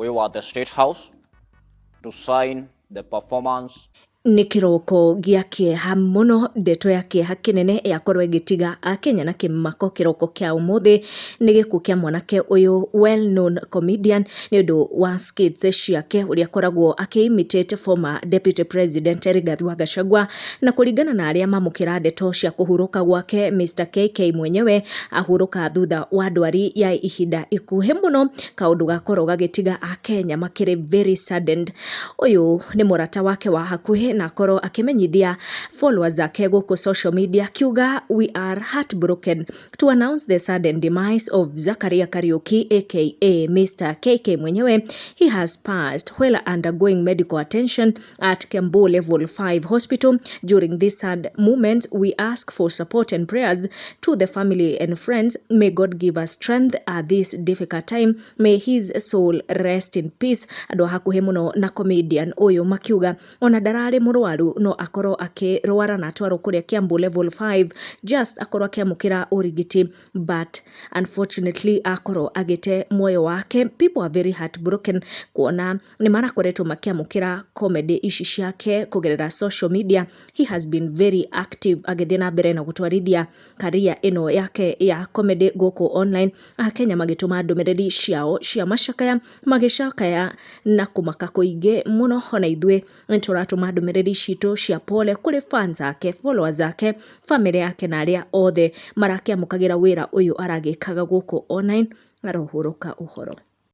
we were at the State House to sign the performance nĩ kĩroko gĩa kĩeha mũno, ndeto ya kĩeha kĩnene yakorwo ĩgĩtiga Akenya na kĩmako kĩroko kĩa ũmũthĩ nĩ gĩkuũ kĩa mwanake ũyũ well known comedian nĩ ũndũ wa skits ciake ũrĩa akoragwo akĩ-imitate former deputy president Rigathi wa Gachagua, na kũringana na arĩa mamũkĩra ndeto cia kũhurũka gwake, Mr KK mwenyewe ahurũka thutha wa ndwari ya ihinda ikuhĩ mũno, kaũndũ gakorwo gagĩtiga Akenya makĩrĩ very saddened. Ũyũ nĩ mũrata wake wa hakuhĩ na akorwo akimenyithia followers zake gũkũ social media kiuga, we are heartbroken to announce the sudden demise of Zakaria Kariuki aka Mr KK mwenyewe. He has passed while undergoing medical attention at Kiambu Level 5 Hospital. During this sad moment, we ask for support and prayers to the family and friends. May God give us strength at this difficult time. May his soul rest in peace. Andũ hakuhĩ mũno na comedian ũyũ makiuga ona ndararĩ mũrwaru no akorwo akĩrwara na atwarwo kũrĩa Kiambu Level 5 just akorwo akĩamũkĩra ũrigiti, but unfortunately akorwo agĩte muoyo wake. People are very heartbroken kuona nĩ marakoretwo makĩamũkĩra comedy ici ciake kũgerera social media. He has been very active agĩthiĩ na mbere na gũtwarithia career ĩno yake ya comedy gũkũ online, Akenya magĩtũma ndũmĩrĩri ciao cia macakaya magĩcakaya na kũmaka kũingĩ mũno. Ona ithuĩ nĩtũratũma ndũmĩrĩri citũ cia pole kũrĩ fans ake, followers zake, family yake na arĩa othe marakĩamũkagĩra wĩra ũyũ aragĩkaga gũkũ online. Arohũrũka ũhoro.